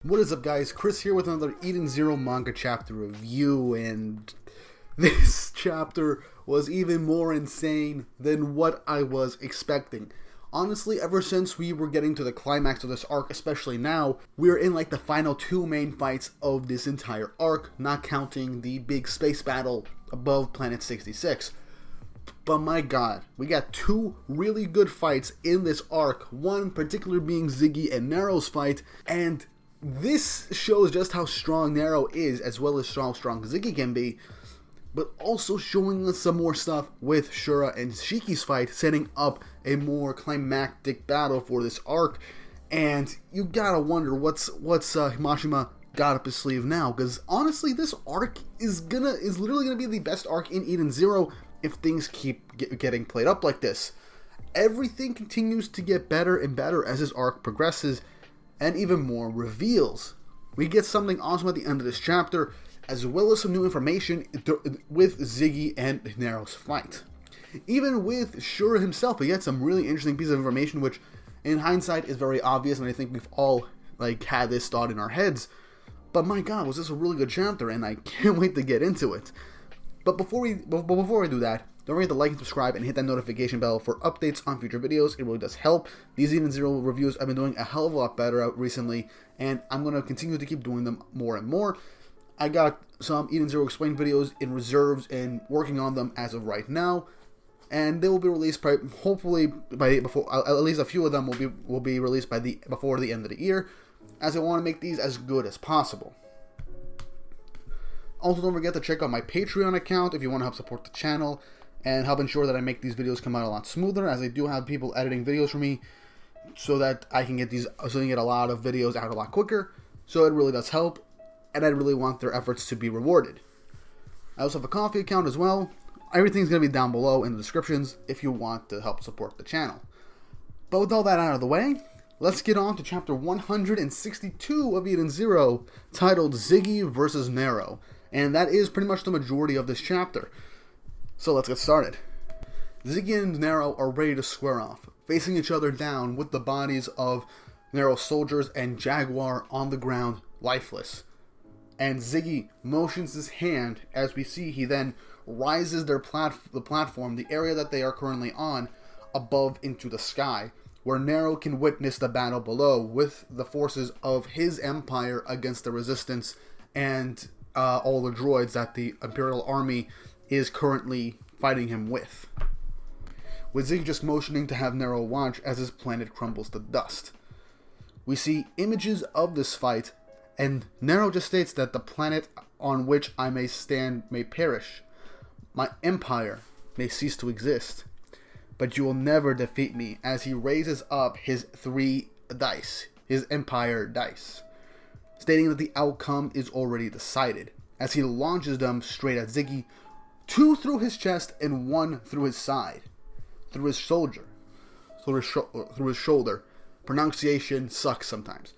What is up, guys? Chris here with another Eden Zero manga chapter review, and this chapter was even more insane than what I was expecting. Honestly, ever since we were getting to the climax of this arc, especially now, we're in like the final two main fights of this entire arc, not counting the big space battle above Planet 66. But my god, we got two really good fights in this arc, one particular being Ziggy and Nero's fight, and this shows just how strong Nero is, as well as how strong Ziggy can be, but also showing us some more stuff with Shura and Shiki's fight, setting up a more climactic battle for this arc. And you gotta wonder what's Himashima got up his sleeve now, because honestly, this arc is literally gonna be the best arc in Eden Zero if things keep getting played up like this. Everything continues to get better and better as this arc progresses, and even more reveals. We get something awesome at the end of this chapter, as well as some new information with Ziggy and Nero's fight. Even with Shura himself, we get some really interesting piece of information, which in hindsight is very obvious, and I think we've all had this thought in our heads. But my god, was this a really good chapter, and I can't wait to get into it. But before we do that, don't forget to like and subscribe and hit that notification bell for updates on future videos. It really does help. These Eden Zero reviews I've been doing a hell of a lot better recently, and I'm going to continue to keep doing them more and more. I got some Eden Zero explained videos in reserves and working on them as of right now, and they will be released hopefully before at least a few of them will be released before the end of the year, as I want to make these as good as possible. Also, don't forget to check out my Patreon account if you want to help support the channel and help ensure that I make these videos come out a lot smoother, as I do have people editing videos for me so that I can get a lot of videos out a lot quicker. So it really does help, and I really want their efforts to be rewarded. I also have a Coffee account as well. Everything's going to be down below in the descriptions if you want to help support the channel. But with all that out of the way, let's get on to chapter 162 of Eden Zero, titled Ziggy vs. Nero. And that is pretty much the majority of this chapter. So let's get started. Ziggy and Nero are ready to square off, facing each other down with the bodies of Nero's soldiers and Jaguar on the ground, lifeless. And Ziggy motions his hand as we see he then rises the platform, the area that they are currently on, above into the sky, where Nero can witness the battle below with the forces of his empire against the resistance and all the droids that the Imperial Army is currently fighting him with Ziggy just motioning to have Nero watch as his planet crumbles to dust. We see images of this fight, and Nero just states that the planet on which I may stand may perish. My empire may cease to exist, but you will never defeat me, as he raises up his 3 dice, his empire dice, stating that the outcome is already decided, as he launches them straight at Ziggy, 2 through his chest and 1 through his side, through his shoulder. Pronunciation sucks sometimes.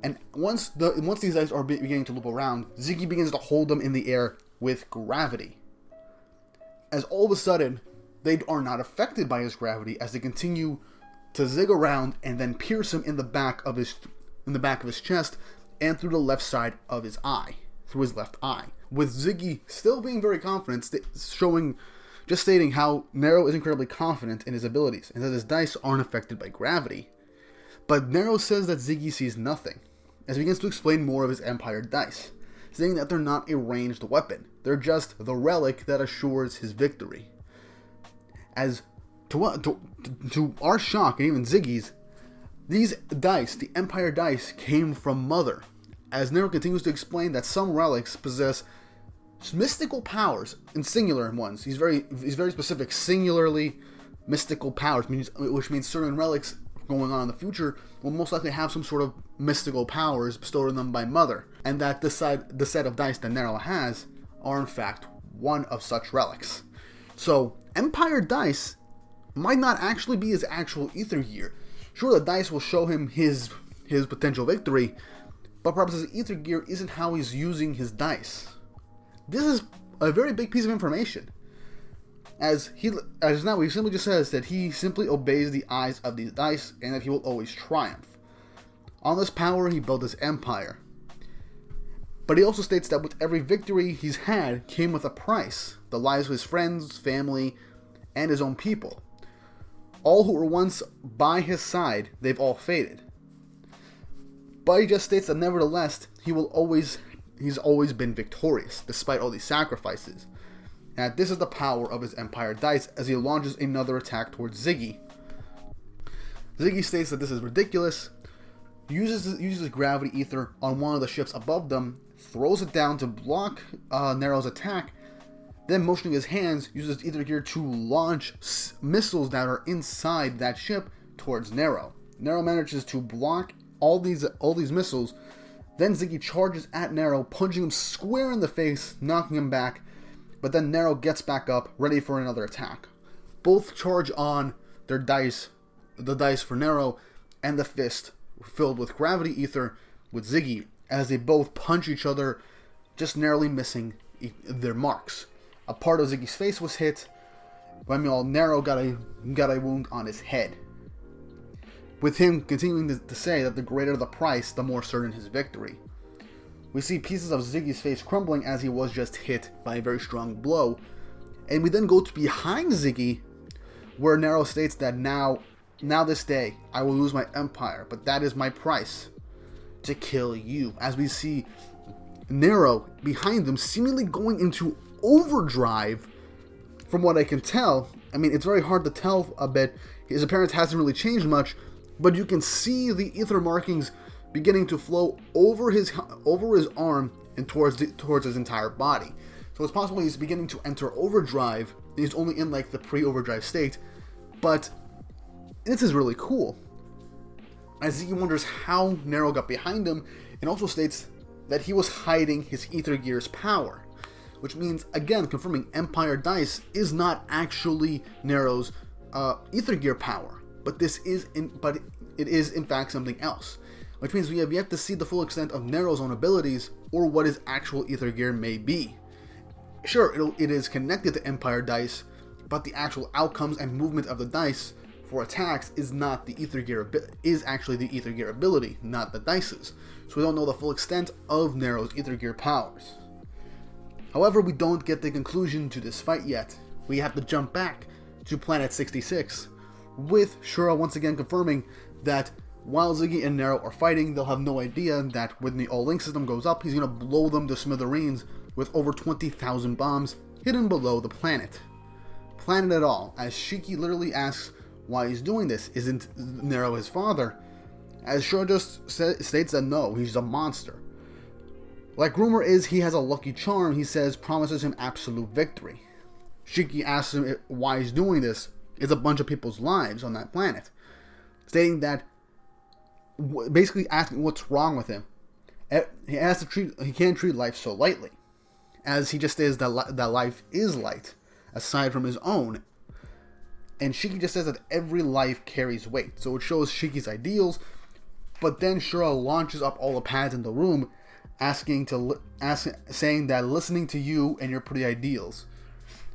And once these dice are beginning to loop around, Ziggy begins to hold them in the air with gravity. As all of a sudden, they are not affected by his gravity, as they continue to zig around and then pierce him in the back of his chest and through the left side of his eye, through his left eye. With Ziggy still being very confident, stating how Nero is incredibly confident in his abilities and that his dice aren't affected by gravity. But Nero says that Ziggy sees nothing, as he begins to explain more of his Empire dice, saying that they're not a ranged weapon, they're just the relic that assures his victory. As to our shock, and even Ziggy's, these dice, the Empire dice, came from Mother, as Nero continues to explain that some relics possess mystical powers, in singular ones. He's very specific, singularly mystical powers, which means certain relics going on in the future will most likely have some sort of mystical powers bestowed on them by Mother, and that the set of dice that Nero has are in fact one of such relics. So Empire dice might not actually be his actual ether gear. Sure, the dice will show him his potential victory, but perhaps his ether gear isn't how he's using his dice. This is a very big piece of information, as now he simply just says that he simply obeys the eyes of these dice and that he will always triumph. On this power, he built his empire. But he also states that with every victory he's had came with a price. The lives of his friends, family, and his own people. All who were once by his side, they've all faded. But he just states that nevertheless, he's always been victorious, despite all these sacrifices. And that this is the power of his Empire Dice as he launches another attack towards Ziggy. Ziggy states that this is ridiculous, uses gravity ether on one of the ships above them, throws it down to block Nero's attack, then motioning his hands, uses ether gear to launch missiles that are inside that ship towards Nero. Nero manages to block all these missiles, then Ziggy charges at Nero, punching him square in the face, knocking him back, but then Nero gets back up, ready for another attack. Both charge on their dice, the dice for Nero, and the fist filled with gravity ether with Ziggy, as they both punch each other, just narrowly missing their marks. A part of Ziggy's face was hit, but Nero got a wound on his head. With him continuing to say that the greater the price, the more certain his victory. We see pieces of Ziggy's face crumbling as he was just hit by a very strong blow, and we then go to behind Ziggy, where Nero states that now this day, I will lose my empire, but that is my price, to kill you. As we see Nero behind them seemingly going into overdrive, from what I can tell. I mean, it's very hard to tell a bit. His appearance hasn't really changed much, but you can see the ether markings beginning to flow over his arm and towards his entire body. So it's possible he's beginning to enter overdrive. He's only in like the pre-overdrive state, but this is really cool. As Ziggy wonders how Nero got behind him, and also states that he was hiding his ether gear's power, which means, again, confirming Empire Dice is not actually Nero's ether gear power, but it is in fact something else, which means we have yet to see the full extent of Nero's own abilities or what his actual ether gear may be. Sure, it is connected to Empire Dice, but the actual outcomes and movement of the dice for attacks is not the ether gear, is actually the ether gear ability, not the dice's. So we don't know the full extent of Nero's ether gear powers. However, we don't get the conclusion to this fight yet. We have to jump back to Planet 66, with Shura once again confirming that while Ziggy and Nero are fighting, they'll have no idea that when the all-link system goes up, he's going to blow them to smithereens with over 20,000 bombs hidden below the planet. Planet at all, as Shiki literally asks why he's doing this. Isn't Nero his father? As Shura just states that no, he's a monster. Like rumor is, he has a lucky charm, he says, promises him absolute victory. Shiki asks him why he's doing this. It's a bunch of people's lives on that planet. Stating that, basically asking what's wrong with him. He can't treat life so lightly. As he just says that life is light, aside from his own. And Shiki just says that every life carries weight. So it shows Shiki's ideals, but then Shura launches up all the pads in the room, saying that listening to you and your pretty ideals.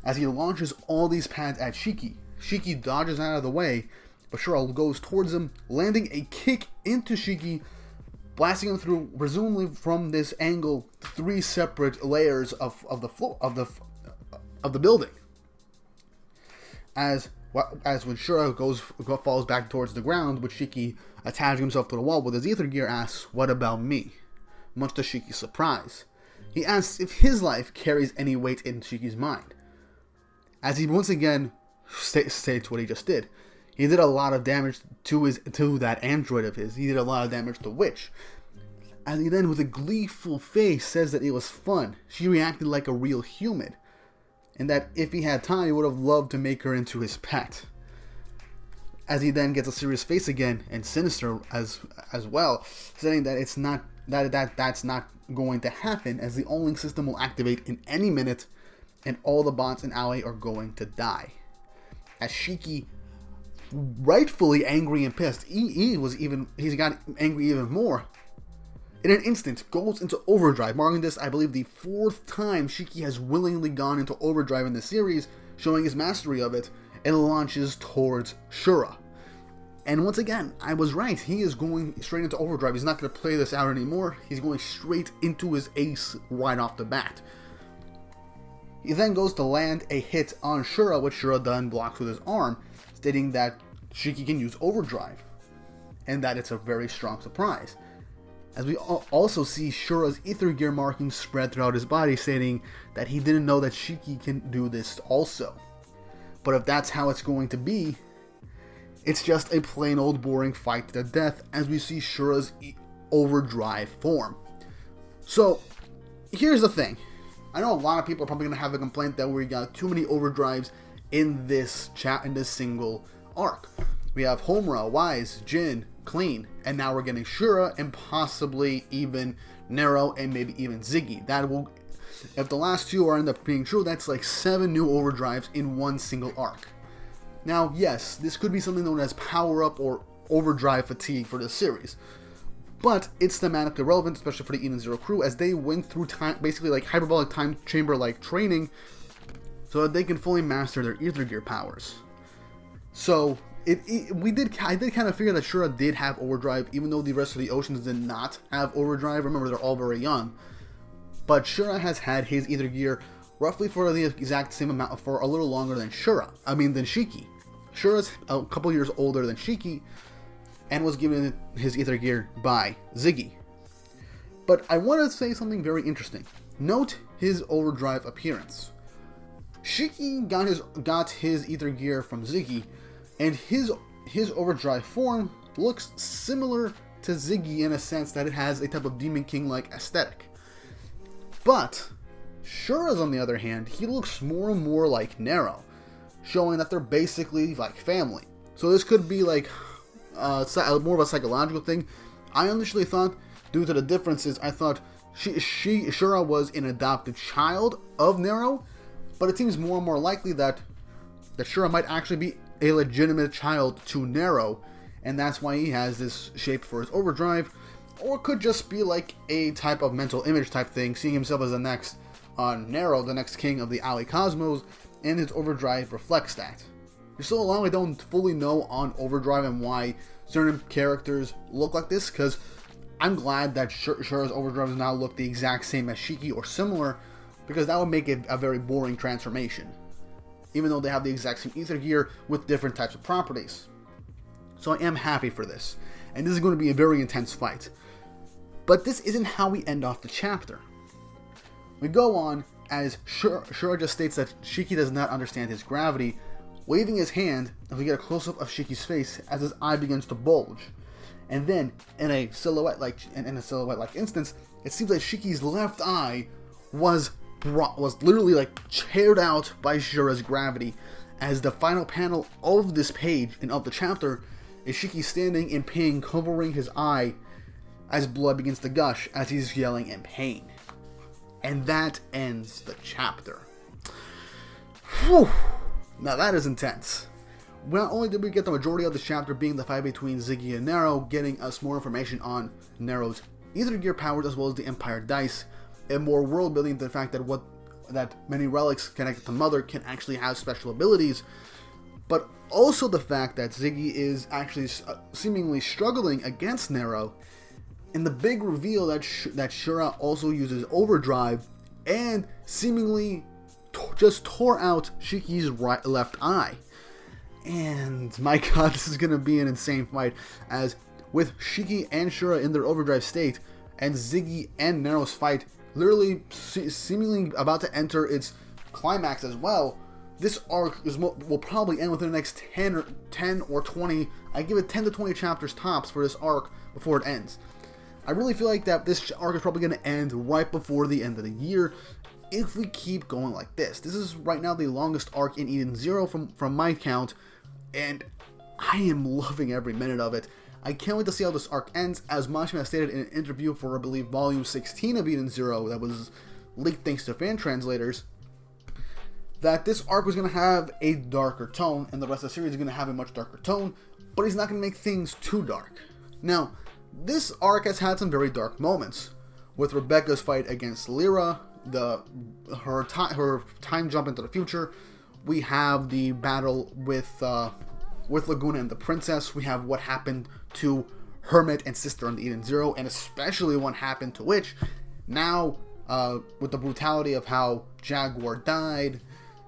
As he launches all these pads at Shiki, Shiki dodges out of the way, but Shura goes towards him, landing a kick into Shiki, blasting him through, presumably from this angle, 3 separate layers of the building. As when Shura falls back towards the ground, with Shiki attaching himself to the wall with his ether gear, asks, "What about me?" Much to Shiki's surprise. He asks if his life carries any weight in Shiki's mind. As he once again states what he just did. He did a lot of damage to that android of his. He did a lot of damage to Witch. And he then, with a gleeful face, says that it was fun. She reacted like a real human. And that if he had time, he would have loved to make her into his pet. As he then gets a serious face again, and sinister as well, saying that that's not going to happen, as the all-link system will activate in any minute, and all the bots in Alley are going to die. As Shiki, rightfully angry and pissed, he's got angry even more. In an instant, goes into overdrive, marking this, I believe, the 4th time Shiki has willingly gone into overdrive in the series, showing his mastery of it, and launches towards Shura. And once again, I was right. He is going straight into overdrive. He's not going to play this out anymore. He's going straight into his ace right off the bat. He then goes to land a hit on Shura, which Shura then blocks with his arm, stating that Shiki can use overdrive, and that it's a very strong surprise. As we also see Shura's ether gear markings spread throughout his body, stating that he didn't know that Shiki can do this also. But if that's how it's going to be, it's just a plain old boring fight to the death, as we see Shura's overdrive form. So, here's the thing. I know a lot of people are probably going to have a complaint that we got too many overdrives in this single arc. We have Homura, Wise, Jin, Clean, and now we're getting Shura and possibly even Nero and maybe even Ziggy. That will, if the last two are end up being true, that's like 7 new overdrives in one single arc. Now, yes, this could be something known as power-up or overdrive fatigue for this series, but it's thematically relevant, especially for the Eden Zero crew, as they went through time, basically like hyperbolic time chamber-like training, so that they can fully master their ether gear powers. So, I did kind of figure that Shura did have overdrive, even though the rest of the oceans did not have overdrive. Remember, they're all very young, but Shura has had his ether gear roughly for the exact same amount, for a little longer than than Shiki. Shura's a couple years older than Shiki, and was given his ether gear by Ziggy. But I want to say something very interesting. Note his overdrive appearance. Shiki got his ether gear from Ziggy, and his overdrive form looks similar to Ziggy in a sense that it has a type of Demon King-like aesthetic. But Shura's, on the other hand, he looks more and more like Nero, showing that they're basically like family. So this could be like more of a psychological thing. I initially thought, due to the differences, I thought Shura was an adopted child of Nero, but it seems more and more likely that Shura might actually be a legitimate child to Nero, and that's why he has this shape for his overdrive, or it could just be like a type of mental image type thing, seeing himself as the next Nero, the next king of the Alley Cosmos, and his overdrive reflects that. There's still a lot we don't fully know on overdrive and why certain characters look like this, because I'm glad that Shura's overdrive does not look the exact same as Shiki or similar, because that would make it a very boring transformation, even though they have the exact same ether gear with different types of properties. So I am happy for this, and this is going to be a very intense fight. But this isn't how we end off the chapter. We go on as Shura just states that Shiki does not understand his gravity, waving his hand as we get a close-up of Shiki's face as his eye begins to bulge. And then, in a silhouette-like instance, it seems like Shiki's left eye was literally like teared out by Shura's gravity, as the final panel of this page and of the chapter is Shiki standing in pain, covering his eye as blood begins to gush as he's yelling in pain. And that ends the chapter. Whew. Now that is intense. Not only did we get the majority of the chapter being the fight between Ziggy and Nero, getting us more information on Nero's ether gear powers as well as the Empire Dice, and more world building to the fact that many relics connected to Mother can actually have special abilities, but also the fact that Ziggy is actually seemingly struggling against Nero, and the big reveal that Shura also uses overdrive and seemingly just tore out Shiki's left eye. And my god, this is going to be an insane fight, as with Shiki and Shura in their overdrive state, and Ziggy and Nero's fight literally seemingly about to enter its climax as well, this arc will probably end within the next 10 or 20, I give it 10 to 20 chapters tops for this arc before it ends. I really feel like that this arc is probably going to end right before the end of the year if we keep going like this. This is right now the longest arc in Eden Zero from my count, and I am loving every minute of it. I can't wait to see how this arc ends, as Mashima stated in an interview for, I believe, Volume 16 of Eden Zero that was leaked thanks to fan translators, that this arc was going to have a darker tone, and the rest of the series is going to have a much darker tone, but he's not going to make things too dark. Now, this arc has had some very dark moments, with Rebecca's fight against Lyra, her time jump into the future. We have the battle with with Laguna and the Princess. We have what happened to Hermit and Sister on the Eden Zero, and especially what happened to Witch. Now, with the brutality of how Jaguar died,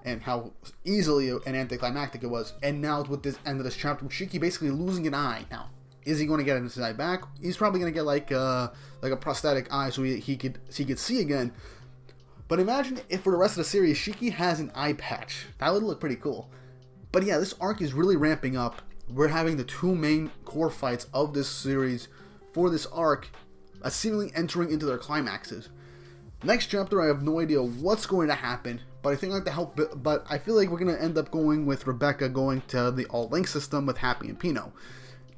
and how easily and anticlimactic it was, and now with this end of this chapter, Shiki basically losing an eye. Now, is he going to get his eye back? He's probably going to get like a prosthetic eye so he could see again. But imagine if for the rest of the series, Shiki has an eye patch. That would look pretty cool. But yeah, this arc is really ramping up. We're having the two main core fights of this series for this arc, seemingly entering into their climaxes. Next chapter, I have no idea what's going to happen, but I think like to help. But I feel like we're going to end up going with Rebecca going to the all-link system with Happy and Pino.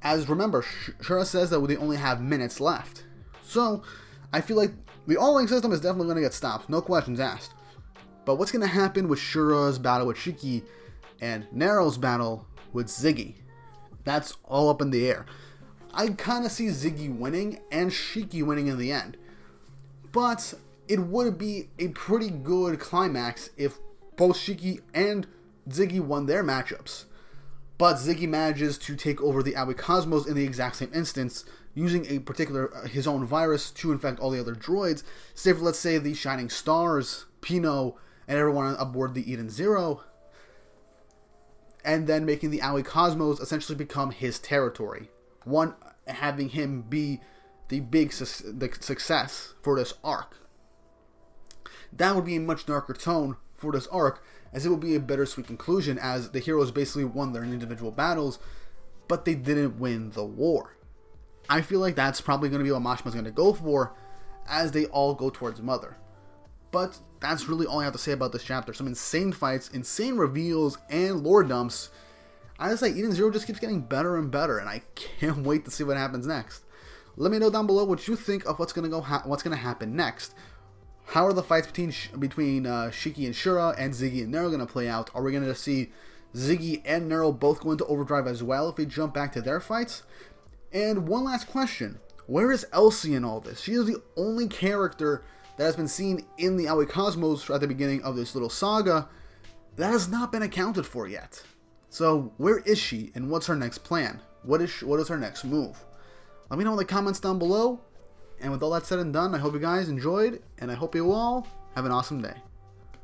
As remember, Shura says that they only have minutes left. So, I feel like the all-link system is definitely going to get stopped, no questions asked. But what's going to happen with Shura's battle with Shiki and Nero's battle with Ziggy? That's all up in the air. I kind of see Ziggy winning and Shiki winning in the end. But it would be a pretty good climax if both Shiki and Ziggy won their matchups. But Ziggy manages to take over the Aoi Cosmos in the exact same instance, using a particular, his own virus to infect all the other droids, save for, let's say, the Shining Stars, Pino, and everyone aboard the Eden Zero, and then making the Aoi Cosmos essentially become his territory. One, having him be the big success for this arc. That would be a much darker tone for this arc, as it would be a bittersweet conclusion, as the heroes basically won their individual battles, but they didn't win the war. I feel like that's probably going to be what Mashima's going to go for, as they all go towards Mother. But that's really all I have to say about this chapter. Some insane fights, insane reveals, and lore dumps. I just say Eden Zero just keeps getting better and better, and I can't wait to see what happens next. Let me know down below what you think of what's going to happen next. How are the fights between Shiki and Shura and Ziggy and Nero going to play out? Are we going to see Ziggy and Nero both go into overdrive as well if we jump back to their fights? And one last question. Where is Elsie in all this? She is the only character that has been seen in the Aoi Cosmos at the beginning of this little saga that has not been accounted for yet. So where is she and what's her next plan? What is her next move? Let me know in the comments down below. And with all that said and done, I hope you guys enjoyed, and I hope you all have an awesome day.